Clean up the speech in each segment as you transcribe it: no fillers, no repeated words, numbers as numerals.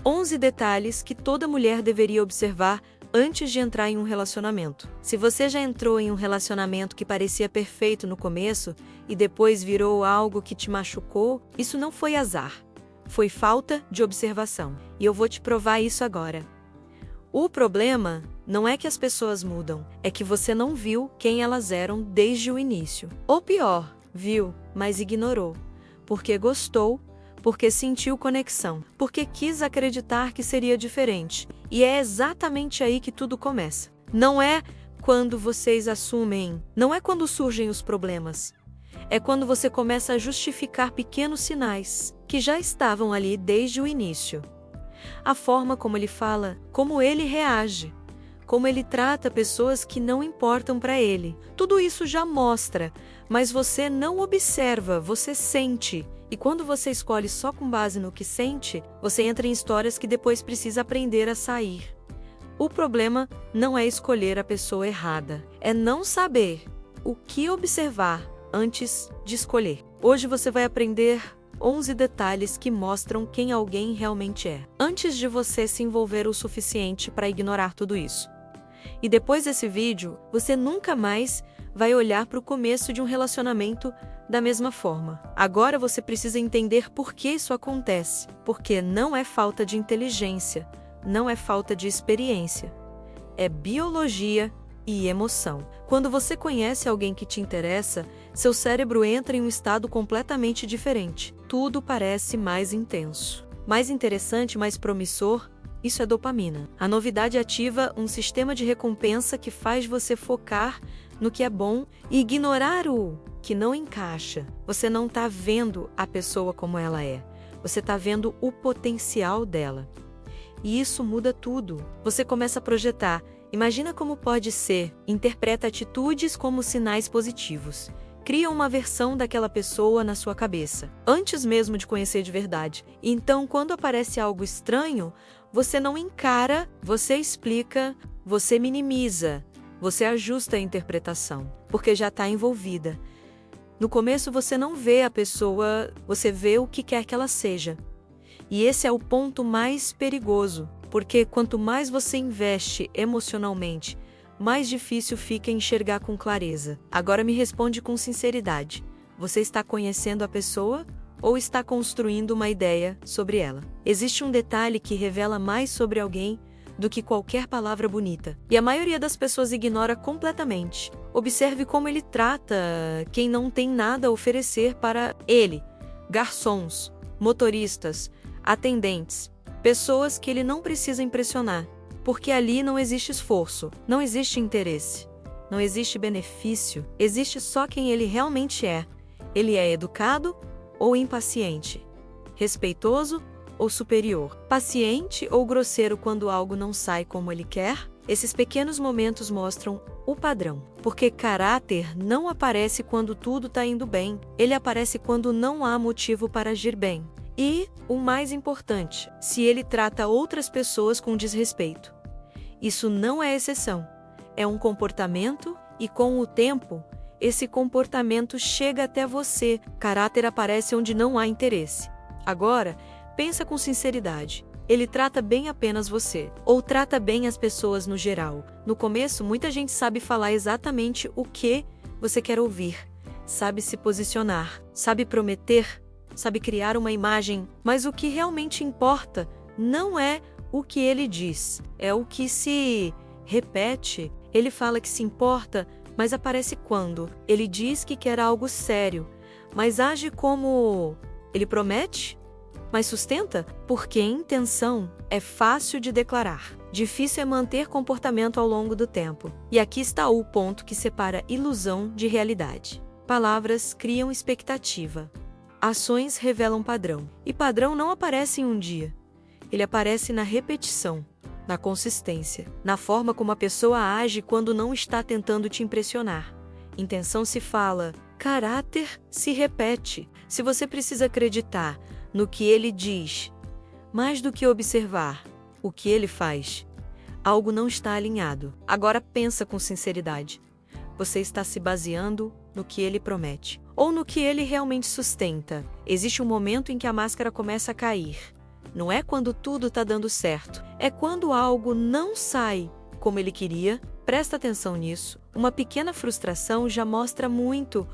11 detalhes que toda mulher deveria observar antes de entrar em um relacionamento. Se você já entrou em um relacionamento que parecia perfeito no começo e depois virou algo que te machucou, isso não foi azar. Foi falta de observação. E eu vou te provar isso agora. O problema não é que as pessoas mudam, é que você não viu quem elas eram desde o início. Ou pior, viu, mas ignorou. Porque gostou, porque sentiu conexão, porque quis acreditar que seria diferente. E é exatamente aí que tudo começa. Não é quando vocês assumem, não é quando surgem os problemas. É quando você começa a justificar pequenos sinais que já estavam ali desde o início. A forma como ele fala, como ele reage, como ele trata pessoas que não importam para ele. Tudo isso já mostra, mas você não observa, você sente. E quando você escolhe só com base no que sente, você entra em histórias que depois precisa aprender a sair. O problema não é escolher a pessoa errada, é não saber o que observar antes de escolher. Hoje você vai aprender 11 detalhes que mostram quem alguém realmente é, antes de você se envolver o suficiente para ignorar tudo isso. E depois desse vídeo, você nunca mais vai olhar para o começo de um relacionamento da mesma forma. Agora você precisa entender por que isso acontece, porque não é falta de inteligência, não é falta de experiência, é biologia e emoção. Quando você conhece alguém que te interessa, seu cérebro entra em um estado completamente diferente. Tudo parece mais intenso, mais interessante, mais promissor. Isso é dopamina. A novidade ativa um sistema de recompensa que faz você focar no que é bom e ignorar o que não encaixa. Você não está vendo a pessoa como ela é. Você está vendo o potencial dela. E isso muda tudo. Você começa a projetar. Imagina como pode ser. Interpreta atitudes como sinais positivos. Cria uma versão daquela pessoa na sua cabeça, antes mesmo de conhecer de verdade. Então, quando aparece algo estranho, você não encara, você explica, você minimiza, você ajusta a interpretação, porque já está envolvida. No começo você não vê a pessoa, você vê o que quer que ela seja. E esse é o ponto mais perigoso, porque quanto mais você investe emocionalmente, mais difícil fica enxergar com clareza. Agora me responde com sinceridade. Você está conhecendo a pessoa ou está construindo uma ideia sobre ela? Existe um detalhe que revela mais sobre alguém do que qualquer palavra bonita. E a maioria das pessoas ignora completamente. Observe como ele trata quem não tem nada a oferecer para ele. Garçons, motoristas, atendentes, pessoas que ele não precisa impressionar. Porque ali não existe esforço, não existe interesse, não existe benefício, existe só quem ele realmente é. Ele é educado ou impaciente, respeitoso ou superior, paciente ou grosseiro quando algo não sai como ele quer. Esses pequenos momentos mostram o padrão, porque caráter não aparece quando tudo está indo bem, ele aparece quando não há motivo para agir bem. E, o mais importante, se ele trata outras pessoas com desrespeito. Isso não é exceção, é um comportamento e, com o tempo, esse comportamento chega até você. Caráter aparece onde não há interesse. Agora, pensa com sinceridade. Ele trata bem apenas você, ou trata bem as pessoas no geral. No começo, muita gente sabe falar exatamente o que você quer ouvir, sabe se posicionar, sabe prometer, sabe criar uma imagem, mas o que realmente importa não é o que ele diz, é o que se repete. Ele fala que se importa, mas aparece quando ele diz que quer algo sério, mas age como ele promete, mas sustenta, porque intenção é fácil de declarar, difícil é manter comportamento ao longo do tempo. E aqui está o ponto que separa ilusão de realidade. Palavras criam expectativa. Ações revelam padrão. E padrão não aparece em um dia. Ele aparece na repetição, na consistência, na forma como a pessoa age quando não está tentando te impressionar. Intenção se fala, caráter se repete. Se você precisa acreditar no que ele diz, mais do que observar o que ele faz, algo não está alinhado. Agora pensa com sinceridade. Você está se baseando no que ele promete, ou no que ele realmente sustenta? Existe um momento em que a máscara começa a cair. Não é quando tudo está dando certo. É quando algo não sai como ele queria. Presta atenção nisso. Uma pequena frustração já mostra muito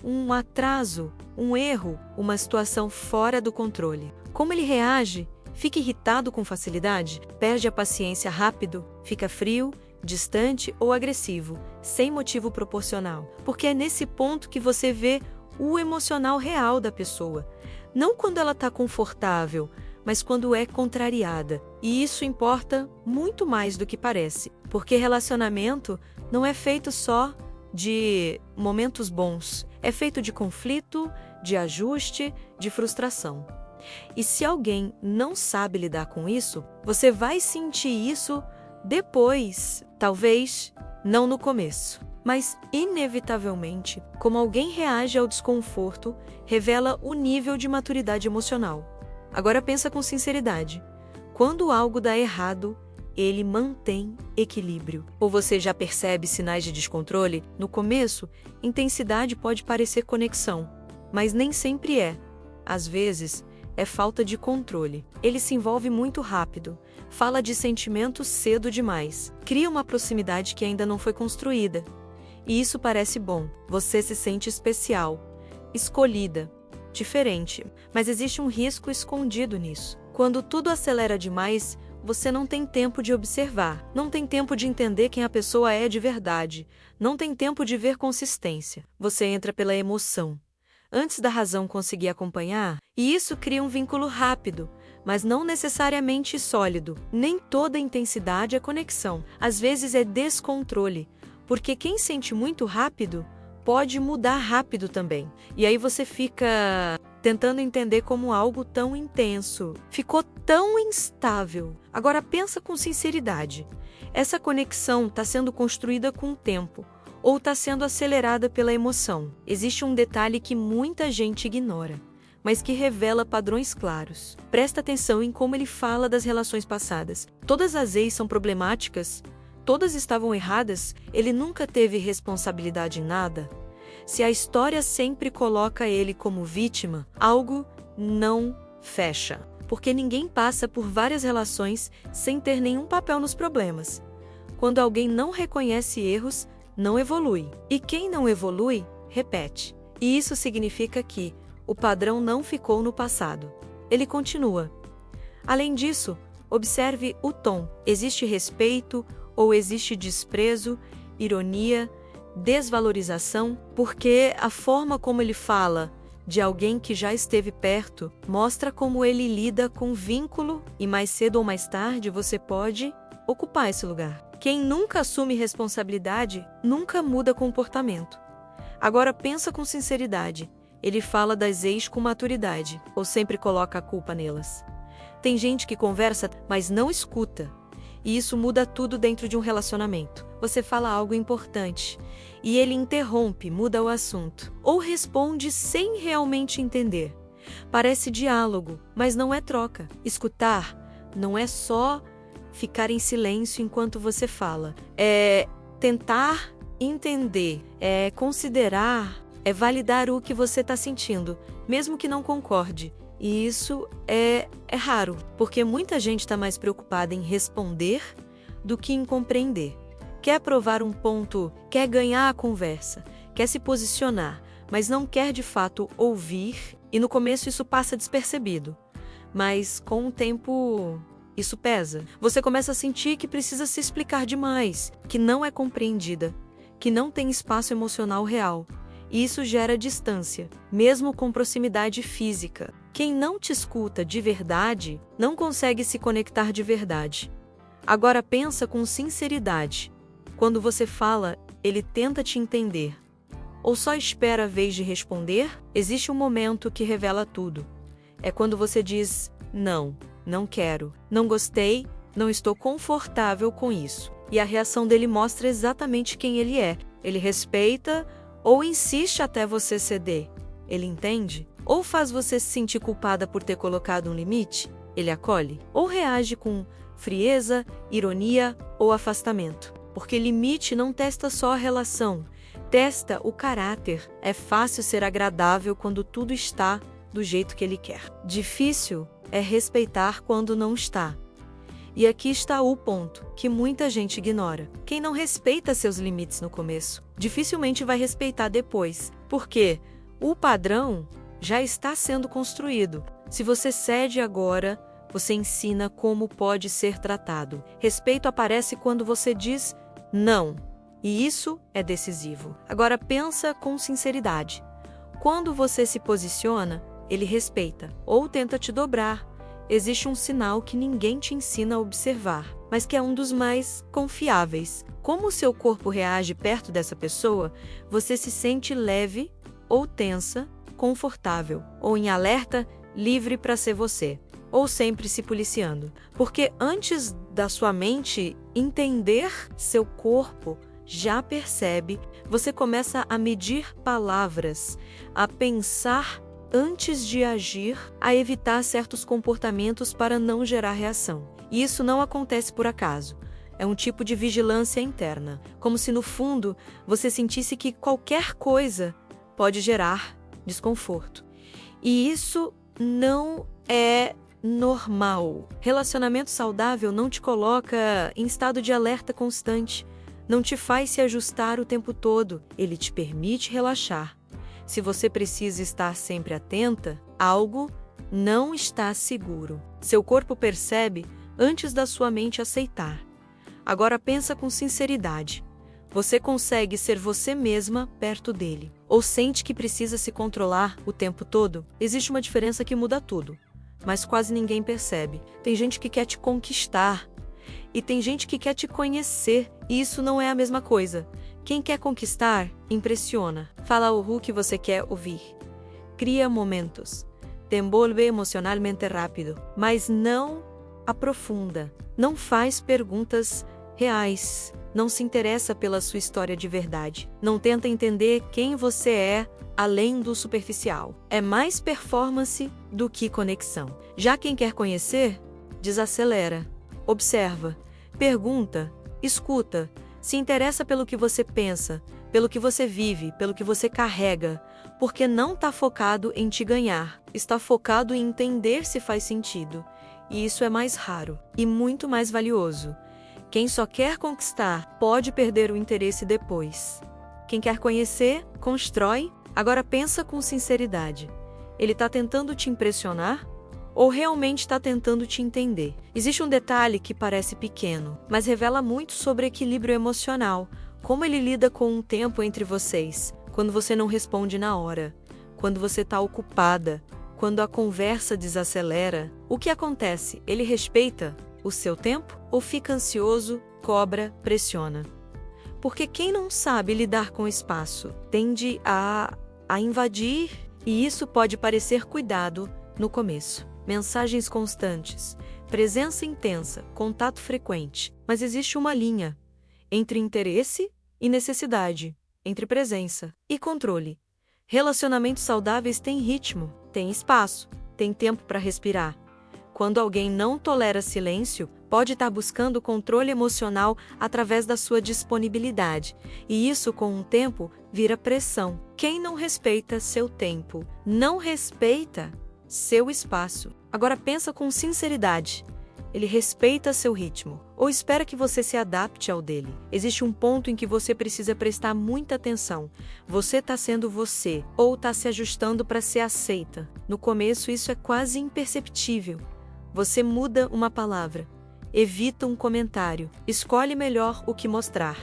um atraso, um erro, uma situação fora do controle. Como ele reage? Fica irritado com facilidade? Perde a paciência rápido? Fica frio, distante ou agressivo, sem motivo proporcional? Porque é nesse ponto que você vê o emocional real da pessoa. Não quando ela está confortável, mas quando é contrariada. E isso importa muito mais do que parece, porque relacionamento não é feito só de momentos bons, é feito de conflito, de ajuste, de frustração. E se alguém não sabe lidar com isso, você vai sentir isso depois, talvez não no começo. Mas, inevitavelmente, como alguém reage ao desconforto, revela o nível de maturidade emocional. Agora pensa com sinceridade. Quando algo dá errado, ele mantém equilíbrio. Ou você já percebe sinais de descontrole? No começo, intensidade pode parecer conexão, mas nem sempre é. Às vezes, é falta de controle. Ele se envolve muito rápido, fala de sentimentos cedo demais, cria uma proximidade que ainda não foi construída. E isso parece bom. Você se sente especial, escolhida, diferente. Mas existe um risco escondido nisso. Quando tudo acelera demais, você não tem tempo de observar, não tem tempo de entender quem a pessoa é de verdade, não tem tempo de ver consistência. Você entra pela emoção, antes da razão conseguir acompanhar, e isso cria um vínculo rápido, mas não necessariamente sólido. Nem toda intensidade é conexão. Às vezes é descontrole, porque quem sente muito rápido pode mudar rápido também. E aí você fica tentando entender como algo tão intenso ficou tão instável. Agora pensa com sinceridade. Essa conexão está sendo construída com o tempo ou está sendo acelerada pela emoção? Existe um detalhe que muita gente ignora, mas que revela padrões claros. Presta atenção em como ele fala das relações passadas. Todas as ex são problemáticas? Todas estavam erradas? Ele nunca teve responsabilidade em nada? Se a história sempre coloca ele como vítima, algo não fecha. Porque ninguém passa por várias relações sem ter nenhum papel nos problemas. Quando alguém não reconhece erros, não evolui. E quem não evolui, repete. E isso significa que o padrão não ficou no passado. Ele continua. Além disso, observe o tom. Existe respeito ou existe desprezo, ironia, desvalorização? Porque a forma como ele fala de alguém que já esteve perto mostra como ele lida com vínculo e mais cedo ou mais tarde você pode ocupar esse lugar. Quem nunca assume responsabilidade nunca muda comportamento. Agora pensa com sinceridade. Ele fala das ex com maturidade ou sempre coloca a culpa nelas? Tem gente que conversa, mas não escuta. E isso muda tudo dentro de um relacionamento. Você fala algo importante e ele interrompe, muda o assunto ou responde sem realmente entender. Parece diálogo, mas não é troca. Escutar não é só ficar em silêncio enquanto você fala. É tentar entender, é considerar, é validar o que você está sentindo, mesmo que não concorde. E isso é raro, porque muita gente está mais preocupada em responder do que em compreender. Quer provar um ponto, quer ganhar a conversa, quer se posicionar, mas não quer de fato ouvir, e no começo isso passa despercebido. Mas com o tempo, isso pesa. Você começa a sentir que precisa se explicar demais, que não é compreendida, que não tem espaço emocional real. E isso gera distância, mesmo com proximidade física. Quem não te escuta de verdade, não consegue se conectar de verdade. Agora pensa com sinceridade. Quando você fala, ele tenta te entender. Ou só espera a vez de responder? Existe um momento que revela tudo. É quando você diz, não, não quero, não gostei, não estou confortável com isso. E a reação dele mostra exatamente quem ele é. Ele respeita ou insiste até você ceder. Ele entende? Ou faz você se sentir culpada por ter colocado um limite? Ele acolhe? Ou reage com frieza, ironia ou afastamento? Porque limite não testa só a relação, testa o caráter. É fácil ser agradável quando tudo está do jeito que ele quer. Difícil é respeitar quando não está. E aqui está o ponto que muita gente ignora. Quem não respeita seus limites no começo, dificilmente vai respeitar depois, porque o padrão já está sendo construído. Se você cede agora, você ensina como pode ser tratado. Respeito aparece quando você diz não, e isso é decisivo. Agora pensa com sinceridade. Quando você se posiciona, ele respeita ou tenta te dobrar. Existe um sinal que ninguém te ensina a observar, mas que é um dos mais confiáveis. Como o seu corpo reage perto dessa pessoa, você se sente leve ou tensa, confortável, ou em alerta, livre para ser você, ou sempre se policiando. Porque antes da sua mente entender, seu corpo já percebe, você começa a medir palavras, a pensar antes de agir, a evitar certos comportamentos para não gerar reação. E isso não acontece por acaso. É um tipo de vigilância interna, como se no fundo você sentisse que qualquer coisa pode gerar desconforto. E isso não é normal. Relacionamento saudável não te coloca em estado de alerta constante, não te faz se ajustar o tempo todo, ele te permite relaxar. Se você precisa estar sempre atenta, algo não está seguro. Seu corpo percebe antes da sua mente aceitar. Agora pensa com sinceridade. Você consegue ser você mesma perto dele? Ou sente que precisa se controlar o tempo todo? Existe uma diferença que muda tudo, mas quase ninguém percebe. Tem gente que quer te conquistar e tem gente que quer te conhecer, e isso não é a mesma coisa. Quem quer conquistar, impressiona. Fala o que você quer ouvir. Cria momentos. Te envolve emocionalmente rápido, mas não aprofunda. Não faz perguntas reais. Não se interessa pela sua história de verdade. Não tenta entender quem você é além do superficial. É mais performance do que conexão. Já quem quer conhecer, desacelera. Observa. Pergunta. Escuta. Se interessa pelo que você pensa, pelo que você vive, pelo que você carrega, porque não está focado em te ganhar, está focado em entender se faz sentido. E isso é mais raro e muito mais valioso. Quem só quer conquistar pode perder o interesse depois. Quem quer conhecer, constrói. Agora pensa com sinceridade. Ele está tentando te impressionar? Ou realmente está tentando te entender? Existe um detalhe que parece pequeno, mas revela muito sobre equilíbrio emocional, como ele lida com o tempo entre vocês, quando você não responde na hora, quando você está ocupada, quando a conversa desacelera. O que acontece? Ele respeita o seu tempo ou fica ansioso, cobra, pressiona? Porque quem não sabe lidar com o espaço tende a invadir, e isso pode parecer cuidado no começo. Mensagens constantes, presença intensa, contato frequente. Mas existe uma linha entre interesse e necessidade, entre presença e controle. Relacionamentos saudáveis têm ritmo, têm espaço, têm tempo para respirar. Quando alguém não tolera silêncio, pode estar buscando controle emocional através da sua disponibilidade. E isso, com o tempo, vira pressão. Quem não respeita seu tempo, não respeita seu espaço. Agora pensa com sinceridade. Ele respeita seu ritmo, ou espera que você se adapte ao dele. Existe um ponto em que você precisa prestar muita atenção. Você está sendo você, ou está se ajustando para ser aceita. No começo isso é quase imperceptível. Você muda uma palavra, evita um comentário, escolhe melhor o que mostrar.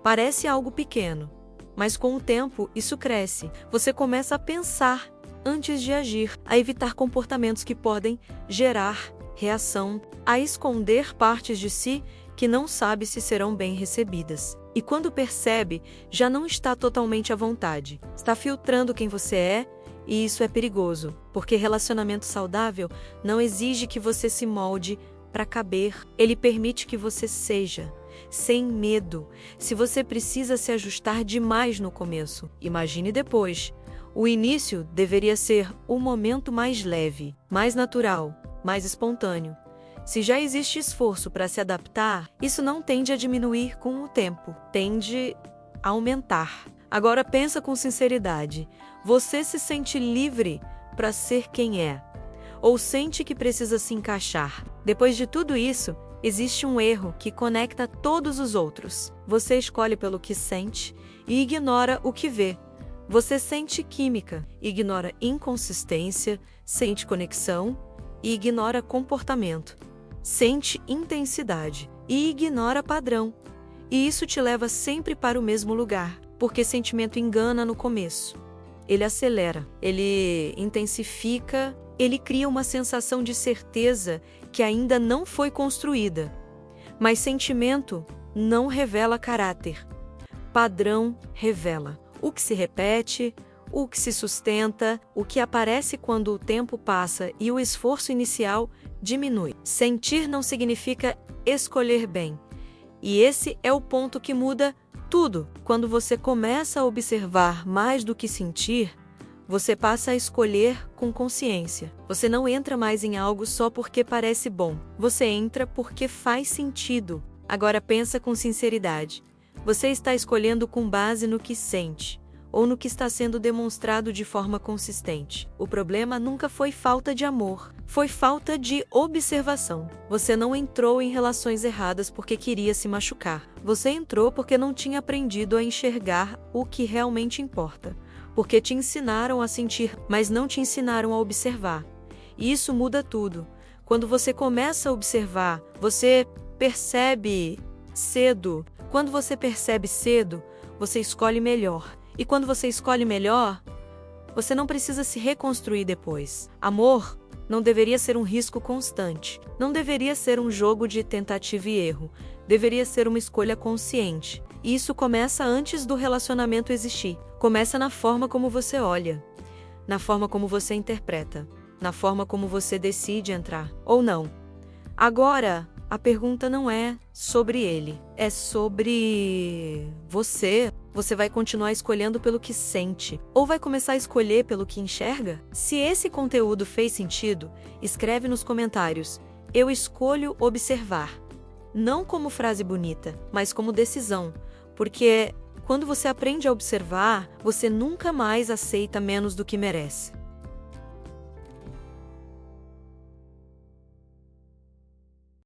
Parece algo pequeno, mas com o tempo isso cresce. Você começa a pensar antes de agir, a evitar comportamentos que podem gerar reação, a esconder partes de si que não sabe se serão bem recebidas. E quando percebe, já não está totalmente à vontade. Está filtrando quem você é, e isso é perigoso, porque relacionamento saudável não exige que você se molde para caber. Ele permite que você seja, sem medo. Se você precisa se ajustar demais no começo, imagine depois. O início deveria ser o momento mais leve, mais natural, mais espontâneo. Se já existe esforço para se adaptar, isso não tende a diminuir com o tempo, tende a aumentar. Agora pensa com sinceridade. Você se sente livre para ser quem é, ou sente que precisa se encaixar. Depois de tudo isso, existe um erro que conecta todos os outros. Você escolhe pelo que sente e ignora o que vê. Você sente química, ignora inconsistência, sente conexão e ignora comportamento. Sente intensidade e ignora padrão. E isso te leva sempre para o mesmo lugar, porque sentimento engana no começo. Ele acelera, ele intensifica, ele cria uma sensação de certeza que ainda não foi construída. Mas sentimento não revela caráter. Padrão revela o que se repete, o que se sustenta, o que aparece quando o tempo passa e o esforço inicial diminui. Sentir não significa escolher bem. E esse é o ponto que muda tudo. Quando você começa a observar mais do que sentir, você passa a escolher com consciência. Você não entra mais em algo só porque parece bom. Você entra porque faz sentido. Agora pensa com sinceridade. Você está escolhendo com base no que sente, ou no que está sendo demonstrado de forma consistente. O problema nunca foi falta de amor, foi falta de observação. Você não entrou em relações erradas porque queria se machucar. Você entrou porque não tinha aprendido a enxergar o que realmente importa. Porque te ensinaram a sentir, mas não te ensinaram a observar. E isso muda tudo. Quando você começa a observar, você percebe cedo. Quando você percebe cedo, você escolhe melhor. E quando você escolhe melhor, você não precisa se reconstruir depois. Amor não deveria ser um risco constante. Não deveria ser um jogo de tentativa e erro. Deveria ser uma escolha consciente. E isso começa antes do relacionamento existir. Começa na forma como você olha, na forma como você interpreta, na forma como você decide entrar ou não. Agora, a pergunta não é sobre ele, é sobre você. Você vai continuar escolhendo pelo que sente, ou vai começar a escolher pelo que enxerga? Se esse conteúdo fez sentido, escreve nos comentários: eu escolho observar. Não como frase bonita, mas como decisão, porque quando você aprende a observar, você nunca mais aceita menos do que merece.